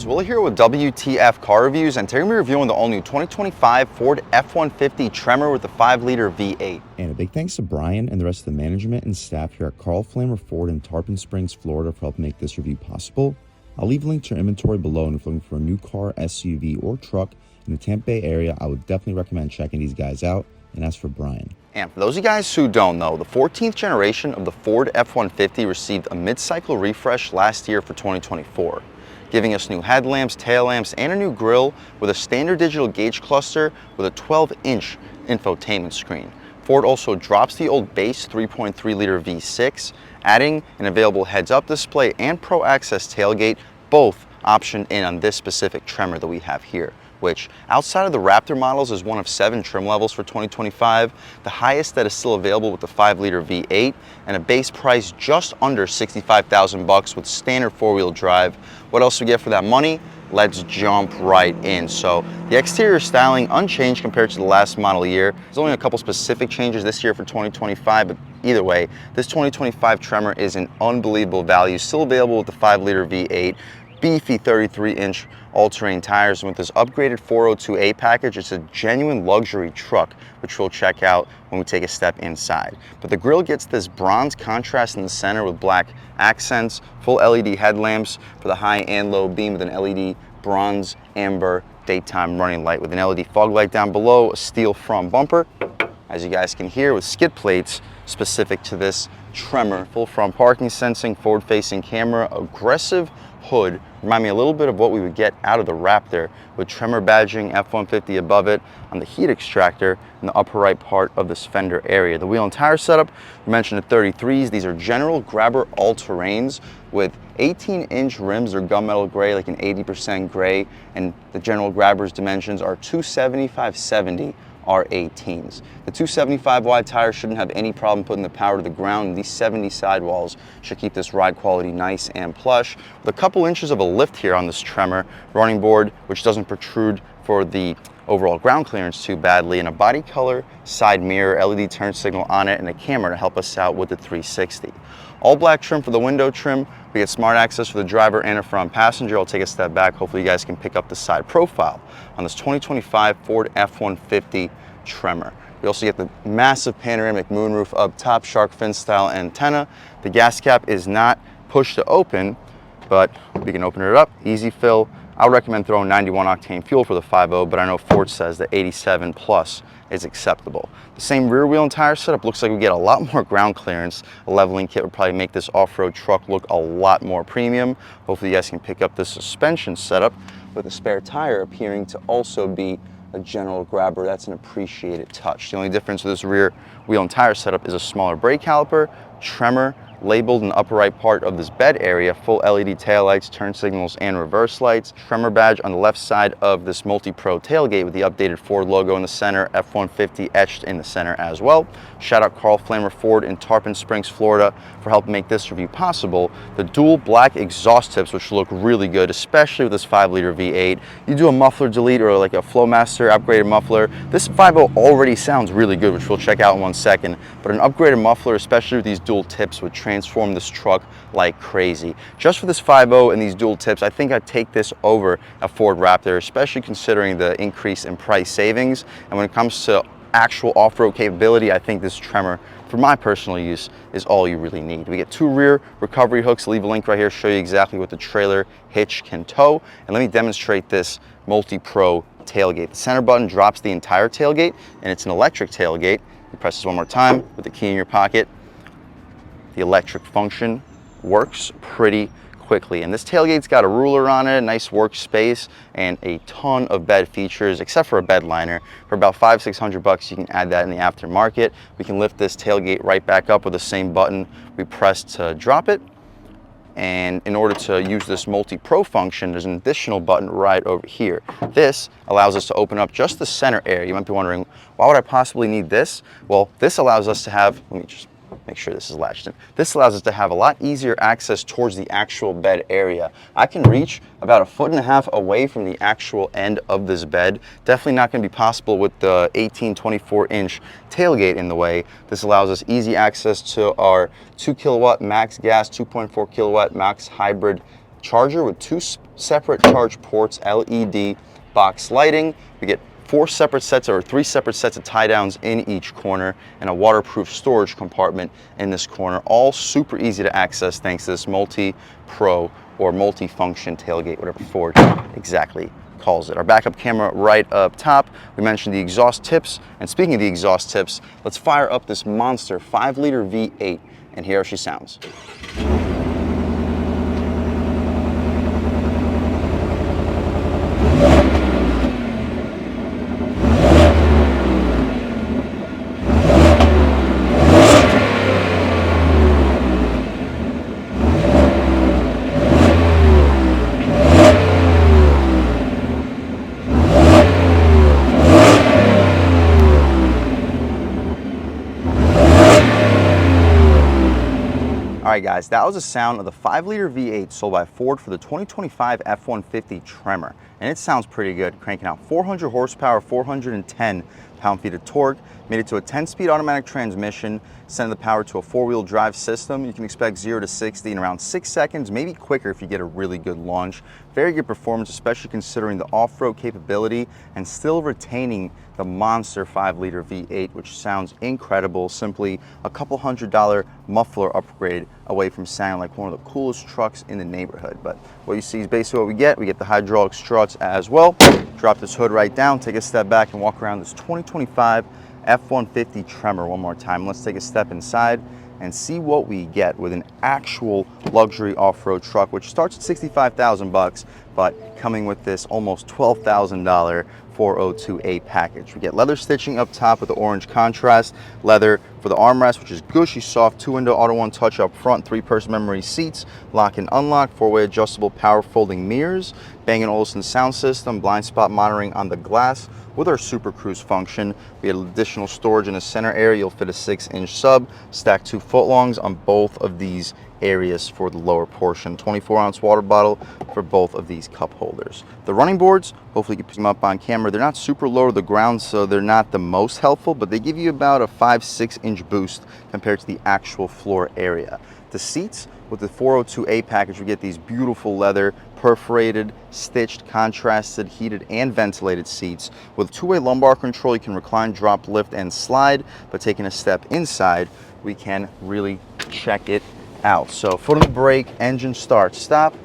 guys, Will here with W.T.F car reviews, and today we're going to be reviewing the all-new 2025 Ford F-150 Tremor with the 5-liter V8. And a big thanks to Brian and the rest of the management and staff here at Carl Flamer Ford in Tarpon Springs, Florida for helping make this review possible. I'll leave a link to your inventory below, and if you're looking for a new car, SUV, or truck in the Tampa Bay area, I would definitely recommend checking these guys out. And as for Brian. And for those of you guys who don't know, the 14th generation of the Ford F-150 received a mid-cycle refresh last year for 2024. Giving us new headlamps, tail lamps, and a new grille with a standard digital gauge cluster with a 12-inch infotainment screen. Ford also drops the old base 3.3-liter V6, adding an available heads-up display and Pro Access tailgate, both optioned in on this specific Tremor that we have here, which outside of the Raptor models is one of 7 trim levels for 2025, the highest that is still available with the 5-liter V8, and a base price just under $65,000 with standard 4-wheel drive. What else do we get for that money? Let's jump right in. So the exterior styling unchanged compared to the last model year. There's only a couple specific changes this year for 2025, but either way, this 2025 Tremor is an unbelievable value, still available with the 5-liter V8, beefy 33-inch all-terrain tires, and with this upgraded 402A package, it's a genuine luxury truck, which we'll check out when we take a step inside. But the grille gets this bronze contrast in the center with black accents, full LED headlamps for the high and low beam with an LED bronze amber daytime running light with an LED fog light down below, a steel front bumper, as you guys can hear, with skid plates specific to this Tremor, full front parking sensing, forward-facing camera, aggressive hood. Remind me a little bit of what we would get out of the Raptor, with Tremor badging F-150 above it on the heat extractor in the upper right part of this fender area. The wheel and tire setup, we mentioned the 33s. These are general grabber all-terrains with 18-inch rims. They're gunmetal gray, like an 80% gray, and the general grabber's dimensions are 275/70 R18s. The 275 wide tires shouldn't have any problem putting the power to the ground, and these 70 sidewalls should keep this ride quality nice and plush. With a couple inches of a lift here on this Tremor, running board which doesn't protrude for the overall ground clearance too badly, and a body color side mirror, LED turn signal on it, and a camera to help us out with the 360. All black trim for the window trim. We get smart access for the driver and a front passenger. I'll take a step back. Hopefully you guys can pick up the side profile on this 2025 Ford F-150 Tremor. We also get the massive panoramic moonroof up top, shark fin style antenna. The gas cap is not push to open, but we can open it up, easy fill. I would recommend throwing 91 octane fuel for the 5.0, but I know Ford says that 87 plus is acceptable. The same rear wheel and tire setup looks like we get a lot more ground clearance. A leveling kit would probably make this off-road truck look a lot more premium. Hopefully you guys can pick up this suspension setup with a spare tire appearing to also be a general grabber. That's an appreciated touch. The only difference with this rear wheel and tire setup is a smaller brake caliper. Tremor labeled in the upper right part of this bed area, full LED taillights, turn signals, and reverse lights. Tremor badge on the left side of this multi-pro tailgate with the updated Ford logo in the center, F-150 etched in the center as well. Shout out Carl Flamer Ford in Tarpon Springs, Florida for helping make this review possible. The dual black exhaust tips, which look really good, especially with this 5-liter V8. You do a muffler delete or like a Flowmaster upgraded muffler, this 5.0 already sounds really good, which we'll check out in one second, but an upgraded muffler, especially with these dual tips, would transform this truck like crazy. Just for this 5.0 and these dual tips, I think I'd take this over a Ford Raptor, especially considering the increase in price savings. And when it comes to actual off-road capability, I think this Tremor, for my personal use, is all you really need. We get 2 rear recovery hooks. Leave a link right here, show you exactly what the trailer hitch can tow. And let me demonstrate this multi-pro tailgate. The center button drops the entire tailgate, and it's an electric tailgate. You press this one more time with the key in your pocket. The electric function works pretty quickly, and this tailgate's got a ruler on it, a nice workspace, and a ton of bed features except for a bed liner. For about $500-600 you can add that in the aftermarket. We can lift this tailgate right back up with the same button we pressed to drop it, and in order to use this multi-pro function, there's an additional button right over here. This allows us to open up just the center area. You might be wondering, why would I possibly need this? Well, this allows us to have, let me just make sure this is latched in. This allows us to have a lot easier access towards the actual bed area. I can reach about 1.5 feet away from the actual end of this bed. Definitely not going to be possible with the 18-24-inch tailgate in the way. This allows us easy access to our 2 kilowatt max gas, 2.4 kilowatt max hybrid charger with two separate charge ports, LED box lighting. We get three separate sets of tie downs in each corner, and a waterproof storage compartment in this corner. All super easy to access thanks to this multi-pro or multi-function tailgate, whatever Ford exactly calls it. Our backup camera right up top. We mentioned the exhaust tips, and speaking of the exhaust tips, let's fire up this monster 5-liter V8 and hear how she sounds. All right guys, that was the sound of the 5-liter V8 sold by Ford for the 2025 F-150 Tremor. And it sounds pretty good, cranking out 400 horsepower, 410 pound-feet of torque, made it to a 10-speed automatic transmission, sending the power to a 4-wheel drive system. You can expect 0 to 60 in around 6 seconds, maybe quicker if you get a really good launch. Very good performance, especially considering the off-road capability and still retaining the monster 5-liter V8, which sounds incredible. Simply a couple $100 muffler upgrade away from sounding like one of the coolest trucks in the neighborhood. But what you see is basically what we get. We get the hydraulic struts as well. Drop this hood right down, take a step back and walk around this 2025 F-150 Tremor one more time. Let's take a step inside and see what we get with an actual luxury off-road truck, which starts at $65,000, but coming with this almost $12,000 402A package. We get leather stitching up top with the orange contrast, leather for the armrest, which is gushy soft, 2-window auto one touch up front, 3-person memory seats, lock and unlock, 4-way adjustable power folding mirrors, Bang & Olufsen sound system, blind spot monitoring on the glass with our Super Cruise function. We had additional storage in the center area. You'll fit a 6-inch sub, stack 2 footlongs on both of these areas for the lower portion, 24-ounce water bottle for both of these cup holders. The running boards, hopefully you can pick them up on camera, they're not super low to the ground, so they're not the most helpful, but they give you about a 5-6-inch boost compared to the actual floor area. The seats, with the 402A package, we get these beautiful leather, perforated, stitched, contrasted, heated, and ventilated seats. With 2-way lumbar control, you can recline, drop, lift, and slide, but taking a step inside, we can really check it out. So foot on the brake, engine start, stop,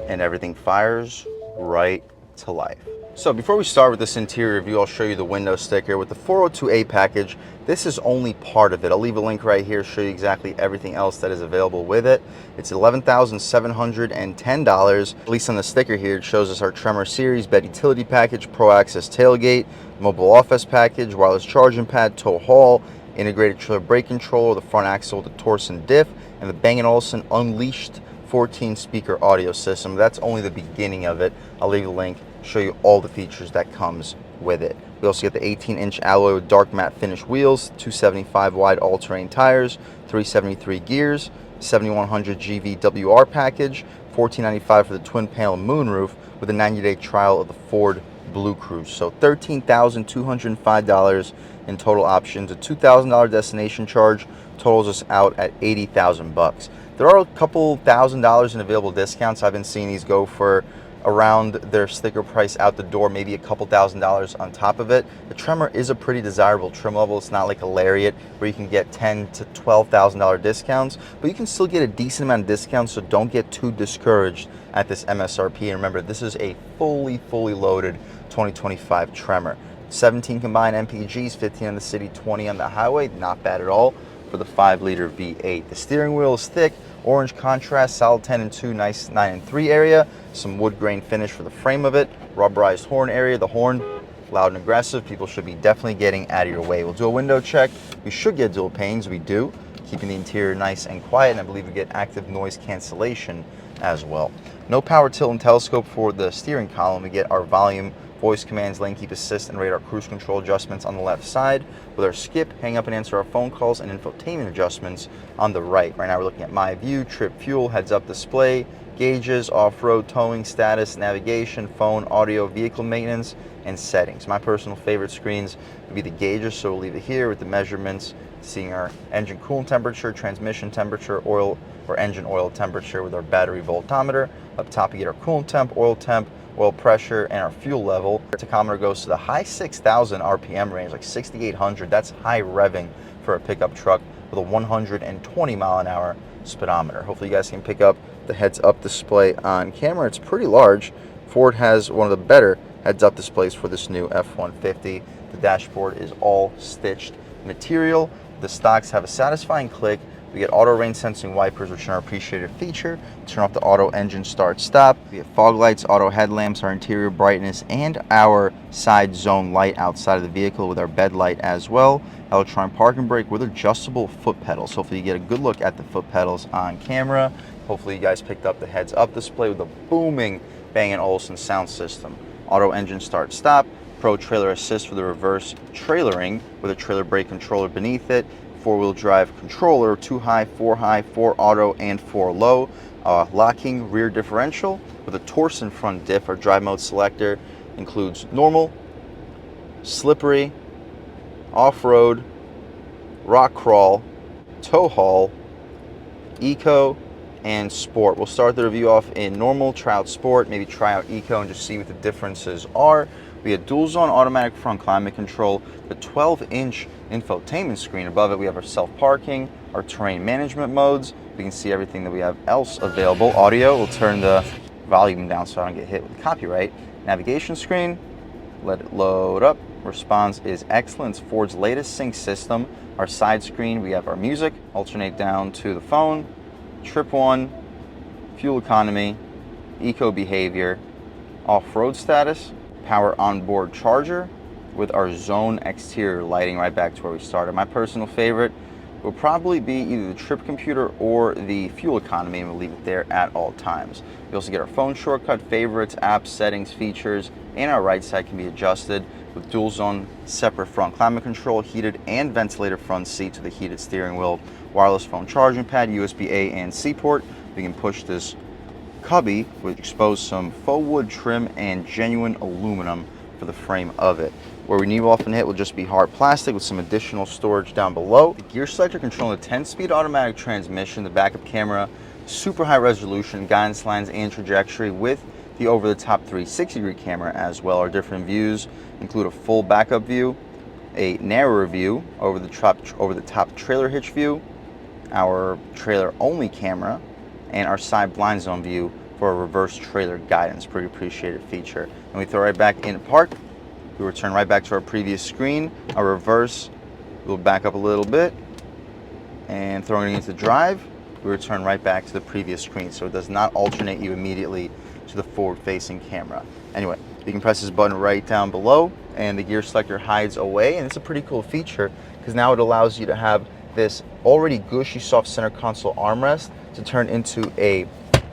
and everything fires right to life. So before we start with this interior review, I'll show you the window sticker. With the 402A package, this is only part of it. I'll leave a link right here to show you exactly everything else that is available with it. It's $11,710. At least on the sticker here, it shows us our Tremor Series, bed utility package, Pro Access tailgate, mobile office package, wireless charging pad, tow haul, integrated trailer brake controller, the front axle with the Torsen diff, and the Bang & Olufsen Unleashed 14-speaker audio system. That's only the beginning of it. I'll leave a link, show you all the features that comes with it. We also get the 18-inch alloy with dark matte finish wheels, 275 wide all-terrain tires, 373 gears, 7100 GVWR package, $1495 for the twin panel moonroof with a 90-day trial of the Ford Blue Cruise. So $13,205 in total options. A $2,000 destination charge totals us out at $80,000. There are a couple $1,000s in available discounts. I've been seeing these go for around their sticker price out the door, maybe a couple $1,000s on top of it. The Tremor is a pretty desirable trim level. It's not like a Lariat where you can get $10,000 to $12,000 discounts, but you can still get a decent amount of discounts, so don't get too discouraged at this MSRP. And remember, this is a fully loaded 2025 Tremor. 17 combined MPGs, 15 on the city, 20 on the highway. Not bad at all for the 5-liter V8. The steering wheel is thick, orange contrast, solid 10 and 2, nice 9 and 3 area, some wood grain finish for the frame of it, rubberized horn area. The horn, loud and aggressive. People should be definitely getting out of your way. We'll do a window check. We should get dual panes. We do, keeping the interior nice and quiet, and I believe we get active noise cancellation as well. No power tilt and telescope for the steering column. We get our volume, voice commands, lane keep assist, and radar cruise control adjustments on the left side, with our skip, hang up and answer our phone calls, and infotainment adjustments on the right. Right now we're looking at my view, trip fuel, heads up display, gauges, off-road towing, status, navigation, phone, audio, vehicle maintenance, and settings. My personal favorite screens would be the gauges, so we'll leave it here with the measurements, seeing our engine coolant temperature, transmission temperature, oil or engine oil temperature with our battery voltometer. Up top you get our coolant temp, oil pressure, and our fuel level. Our tachometer goes to the high 6,000 RPM range, like 6,800. That's high revving for a pickup truck with a 120 mile an hour speedometer. Hopefully you guys can pick up the heads-up display on camera. It's pretty large. Ford has one of the better heads-up displays for this new F-150. The dashboard is all stitched material. The stocks have a satisfying click. We get auto rain sensing wipers, which are an appreciated feature. Turn off the auto engine start stop. We have fog lights, auto headlamps, our interior brightness, and our side zone light outside of the vehicle with our bed light as well. Electronic parking brake with adjustable foot pedals. Hopefully you get a good look at the foot pedals on camera. Hopefully you guys picked up the heads up display with the booming Bang & Olufsen sound system. Auto engine start stop. Pro trailer assist for the reverse trailering with a trailer brake controller beneath it. Four-wheel drive controller, 2 high, 4 auto, and 4 low. Locking rear differential with a Torsen front diff. Our drive mode selector includes normal, slippery, off-road, rock crawl, tow haul, eco, and sport. We'll start the review off in normal, try out sport, maybe try out eco and just see what the differences are. We have dual zone automatic front climate control, the 12-inch infotainment screen. Above it we have our self-parking, our terrain management modes. We can see everything that we have else available. Audio, we'll turn the volume down so I don't get hit with copyright. Navigation screen, let it load up. Response is excellent. It's Ford's latest sync system. Our side screen, we have our music, alternate down to the phone, trip one, fuel economy, eco behavior, off-road status, power onboard charger with our zone exterior lighting right back to where we started. My personal favorite will probably be either the trip computer or the fuel economy, and we'll leave it there at all times. We also get our phone shortcut, favorites, apps, settings, features, and our right side can be adjusted with dual zone separate front climate control, heated and ventilated front seat to the heated steering wheel, wireless phone charging pad, USB-A and C port. We can push this cubby, which expose some faux wood trim and genuine aluminum for the frame of it. Where we need often hit will just be hard plastic with some additional storage down below. The gear selector controlling the 10-speed automatic transmission, the backup camera, super high resolution, guidance lines and trajectory with the over-the-top 360-degree camera as well. Our different views include a full backup view, a narrower view, over the top trailer hitch view, our trailer-only camera, and our side blind zone view for a reverse trailer guidance. Pretty appreciated feature. And we throw right back in park. We return right back to our previous screen. Our reverse, we'll back up a little bit, and throwing it into drive, we return right back to the previous screen, so it does not alternate you immediately to the forward-facing camera. Anyway, you can press this button right down below, and the gear selector hides away, and it's a pretty cool feature because now it allows you to have this already gushy soft center console armrest to turn into a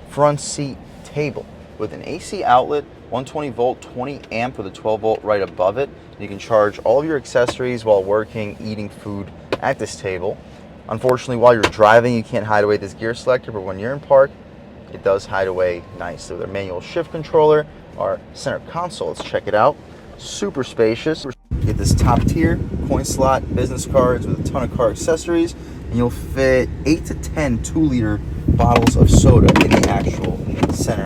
front seat table with an AC outlet, 120 volt, 20 amp with a 12 volt right above it. You can charge all of your accessories while working, eating food at this table. Unfortunately, while you're driving, you can't hide away this gear selector, but when you're in park, it does hide away nicely. With our manual shift controller, our center console, let's check it out. Super spacious. You get this top tier coin slot, business cards with a ton of car accessories, and you'll fit 8 to 10 2-liter bottles of soda in the actual center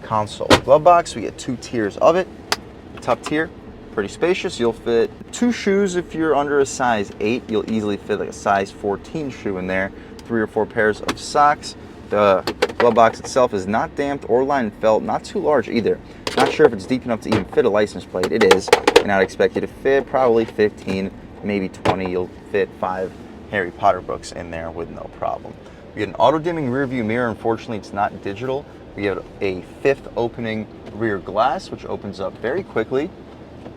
console. Glove box, we get 2 tiers of it. Top tier, pretty spacious. You'll fit 2 shoes if you're under a size 8. You'll easily fit like a size 14 shoe in there. 3 or 4 pairs of socks. The glove box itself is not damped or lined felt, not too large either. Not sure if it's deep enough to even fit a license plate. It is, and I'd expect you to fit probably 15, maybe 20. You'll fit 5 Harry Potter books in there with no problem. We get an auto-dimming rear view mirror. Unfortunately, it's not digital. We have a 5th opening rear glass, which opens up very quickly.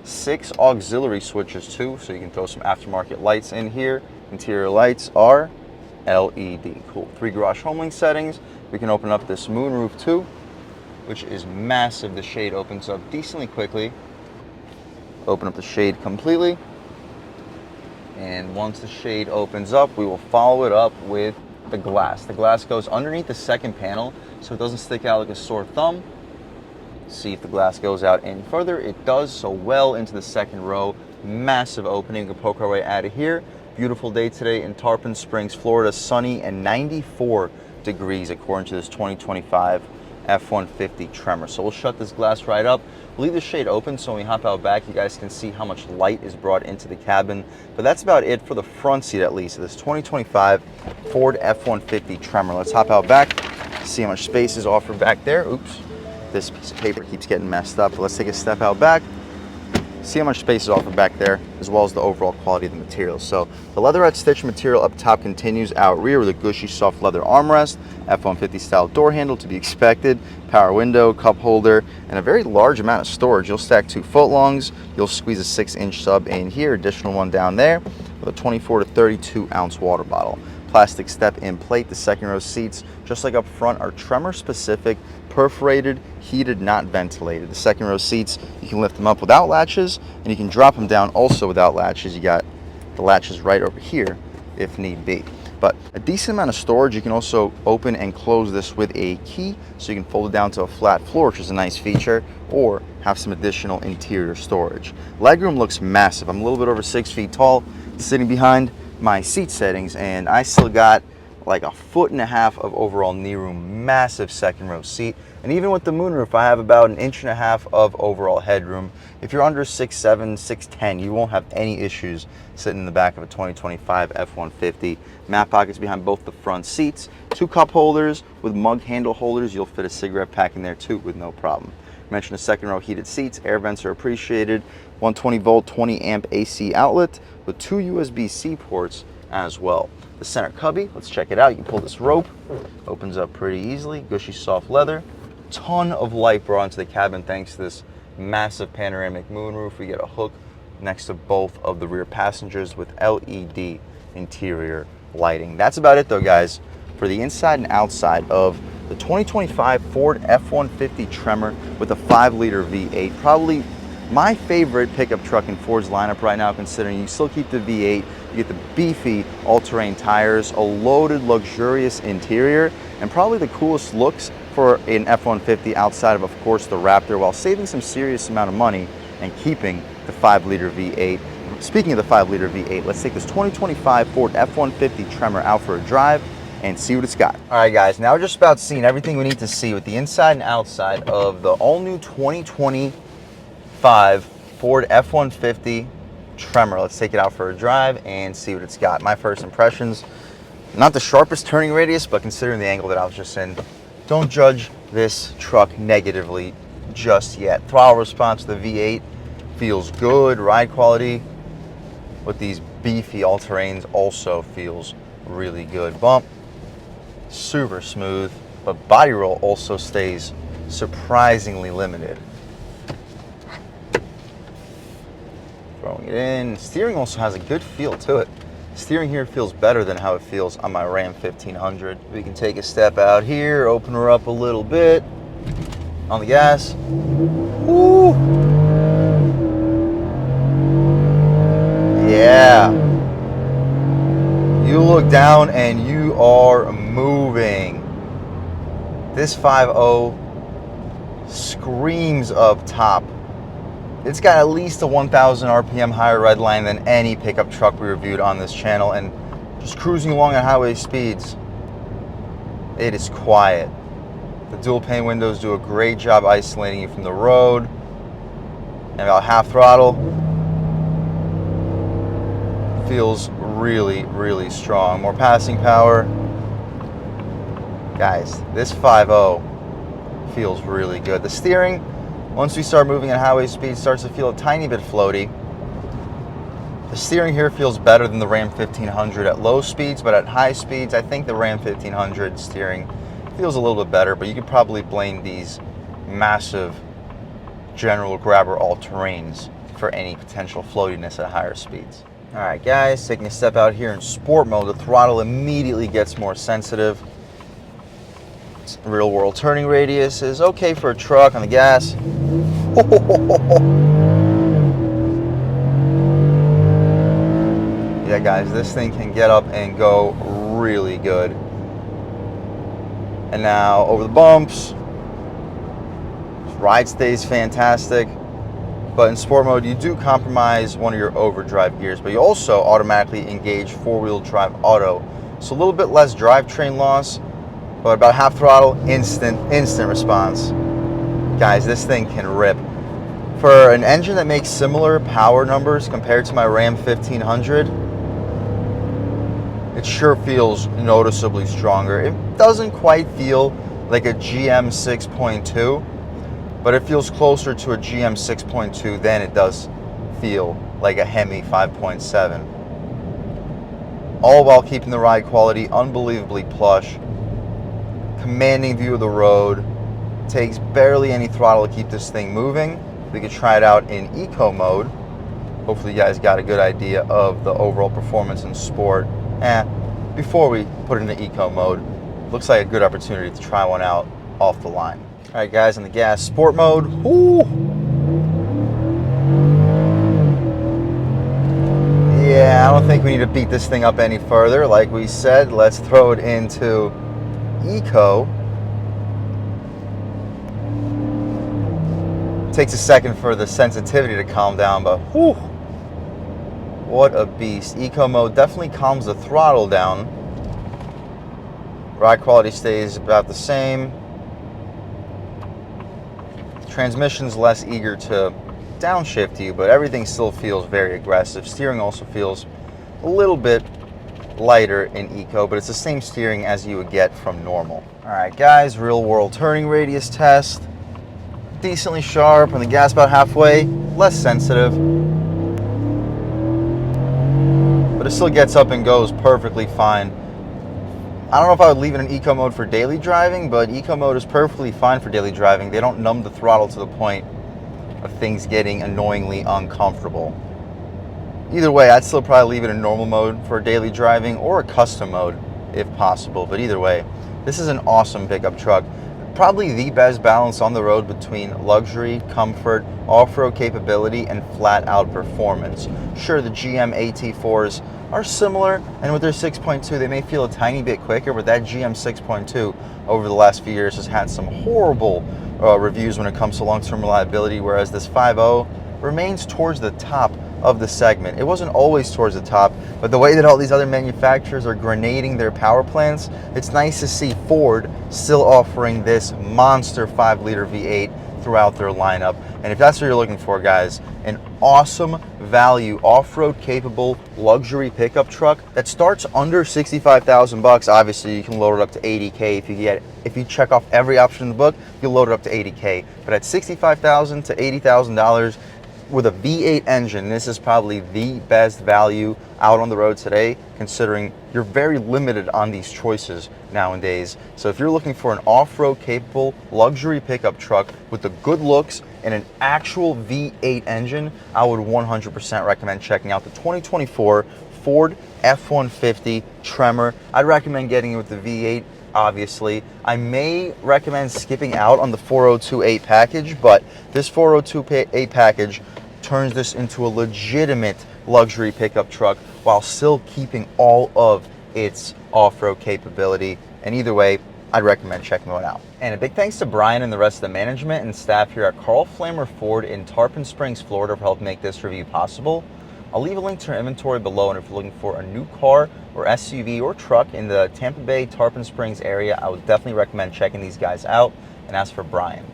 6 auxiliary switches too, so you can throw some aftermarket lights in here. Interior lights are LED. Cool. 3 garage home link settings. We can open up this moonroof too, which is massive. The shade opens up decently quickly. Open up the shade completely. And once the shade opens up, we will follow it up with the glass. The glass goes underneath the second panel, so it doesn't stick out like a sore thumb. See if the glass goes out any further. It does, so well into the second row. Massive opening. We can poke our way out of here. Beautiful day today in Tarpon Springs, Florida. Sunny and 94 degrees according to this 2025 F-150 Tremor. So we'll shut this glass right up. We'll leave the shade open so when we hop out back, you guys can see how much light is brought into the cabin. But that's about it for the front seat, at least, of this 2025 Ford F-150 Tremor. Let's hop out back, see how much space is offered back there. Oops, this piece of paper keeps getting messed up. But let's take a step out back, see how much space is offered back there, as well as the overall quality of the material. So the leatherette stitch material up top continues out rear with a gushy soft leather armrest, F-150 style door handle to be expected, power window, cup holder, and a very large amount of storage. You'll stack 2 footlongs, you'll squeeze a 6-inch sub in here, additional one down there, with a 24 to 32 ounce water bottle. Plastic step in plate. The second row seats, just like up front, are Tremor specific, perforated, heated, not ventilated. The second row seats, you can lift them up without latches, and you can drop them down also without latches. You got the latches right over here if need be. But a decent amount of storage. You can also open and close this with a key, so you can fold it down to a flat floor, which is a nice feature, or have some additional interior storage. Legroom looks massive. I'm a little bit over 6 feet tall, sitting behind my seat settings, and I still got like 1.5 feet of overall knee room. Massive second row seat, and even with the moonroof, I have about 1.5 inches of overall headroom. If you're under 6'7", 6'10", you won't have any issues sitting in the back of a 2025 F-150. Mat pockets behind both the front seats, 2 cup holders with mug handle holders. You'll fit a cigarette pack in there too with no problem. I mentioned the second row heated seats. Air vents are appreciated. 120 volt, 20 amp AC outlet with 2 USB-C ports as well. The center cubby, let's check it out. You can pull this rope, opens up pretty easily. Gushy soft leather. Ton of light brought into the cabin thanks to this massive panoramic moonroof. We get a hook next to both of the rear passengers with LED interior lighting. That's about it though, guys, for the inside and outside of the 2025 Ford F-150 Tremor with a 5-liter V8. Probably my favorite pickup truck in Ford's lineup right now, considering you still keep the V8, you get the beefy all-terrain tires, a loaded, luxurious interior, and probably the coolest looks for an F-150 outside of course, the Raptor, while saving some serious amount of money and keeping the 5-liter V8. Speaking of the 5-liter V8, let's take this 2025 Ford F-150 Tremor out for a drive and see what it's got. All right, guys, now we're just about seeing everything we need to see with the inside and outside of the all-new 2025 Ford F-150 Tremor. Let's take it out for a drive and see what it's got. My first impressions, not the sharpest turning radius, but considering the angle that I was just in, don't judge this truck negatively just yet. Throttle response to the V8 feels good. Ride quality with these beefy all-terrains also feels really good. Bump, super smooth, but body roll also stays surprisingly limited. Throwing it in. Steering also has a good feel to it. Steering here feels better than how it feels on my Ram 1500. We can take a step out here, open her up a little bit on the gas. Woo! Yeah. You look down and you are moving. This 5.0 screams up top. It's got at least a 1,000 RPM higher redline than any pickup truck we reviewed on this channel, and just cruising along at highway speeds, it is quiet. The dual pane windows do a great job isolating you from the road. And about half throttle, feels really, really strong. More passing power. Guys, this 5.0 feels really good. The steering, once we start moving at highway speed, starts to feel a tiny bit floaty. The steering here feels better than the Ram 1500 at low speeds, but at high speeds, I think the Ram 1500 steering feels a little bit better, but you could probably blame these massive general grabber all-terrains for any potential floatiness at higher speeds. All right, guys, taking a step out here in sport mode, the throttle immediately gets more sensitive. Real world turning radius is okay for a truck. On the gas. Yeah, guys, this thing can get up and go really good. And now over the bumps, Ride stays fantastic. But in sport mode, you do compromise one of your overdrive gears, but you also automatically engage four-wheel drive auto. So a little bit less drivetrain loss, but about half throttle, instant response. Guys, this thing can rip. For an engine that makes similar power numbers compared to my Ram 1500, it sure feels noticeably stronger. It doesn't quite feel like a GM 6.2, but it feels closer to a GM 6.2 than it does feel like a Hemi 5.7. All while keeping the ride quality unbelievably plush. Commanding view of the road. Takes barely any throttle to keep this thing moving. We could try it out in eco mode. Hopefully you guys got a good idea of the overall performance in sport. Before we put it into eco mode, looks like a good opportunity to try one out off the line. All right, guys, in the gas sport mode. Ooh. Yeah, I don't think we need to beat this thing up any further. Like we said, let's throw it into eco. Takes a second for the sensitivity to calm down, but whew, what a beast. Eco mode definitely calms the throttle down. Ride quality stays about the same. Transmission's less eager to downshift you, but everything still feels very aggressive. Steering also feels a little bit lighter in eco, but it's the same steering as you would get from normal. All right, guys, real world turning radius test. Decently sharp, and the gas about halfway, less sensitive. But it still gets up and goes perfectly fine. I don't know if I would leave it in eco mode for daily driving, but eco mode is perfectly fine for daily driving. They don't numb the throttle to the point of things getting annoyingly uncomfortable. Either way, I'd still probably leave it in normal mode for daily driving or a custom mode if possible. But either way, this is an awesome pickup truck. Probably the best balance on the road between luxury, comfort, off-road capability, and flat-out performance. Sure, the GM AT4s are similar, and with their 6.2, they may feel a tiny bit quicker, but that GM 6.2 over the last few years has had some horrible reviews when it comes to long-term reliability, whereas this 5.0 remains towards the top of the segment. It wasn't always towards the top, but the way that all these other manufacturers are grenading their power plants, it's nice to see Ford still offering this monster 5-liter V8 throughout their lineup. And if that's what you're looking for, guys, an awesome value off-road capable luxury pickup truck that starts under 65,000 bucks. Obviously, you can load it up to 80K if you check off every option in the book, you'll load it up to 80K. But at $65,000 to $80,000 with a V8 engine, this is probably the best value out on the road today, considering you're very limited on these choices nowadays. So if you're looking for an off-road capable luxury pickup truck with the good looks and an actual V8 engine, I would 100% recommend checking out the 2024 Ford F-150 Tremor. I'd recommend getting it with the V8, obviously. I may recommend skipping out on the 4028 package, but this 4028 package turns this into a legitimate luxury pickup truck while still keeping all of its off-road capability. And either way, I'd recommend checking it out. And a big thanks to Brian and the rest of the management and staff here at Carl Flamer Ford in Tarpon Springs, Florida for helping make this review possible. I'll leave a link to our inventory below, and if you're looking for a new car or SUV or truck in the Tampa Bay, Tarpon Springs area, I would definitely recommend checking these guys out. And as for Brian,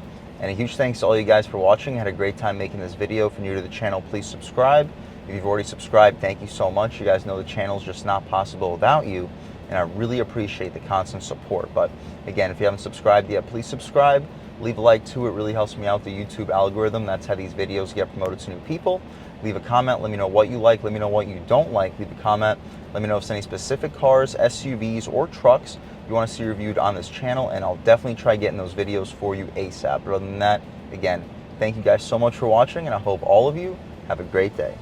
and a huge thanks to all you guys for watching. I had a great time making this video. If you're new to the channel, please subscribe. If you've already subscribed, thank you so much. You guys know the channel is just not possible without you, and I really appreciate the constant support. But again, if you haven't subscribed yet, please subscribe. Leave a like too. It really helps me out, the YouTube algorithm. That's how these videos get promoted to new people. Leave a comment. Let me know what you like. Let me know what you don't like. Leave a comment. Let me know if there's any specific cars, SUVs, or trucks you want to see reviewed on this channel, and I'll definitely try getting those videos for you ASAP. But other than that, again, thank you guys so much for watching, and I hope all of you have a great day.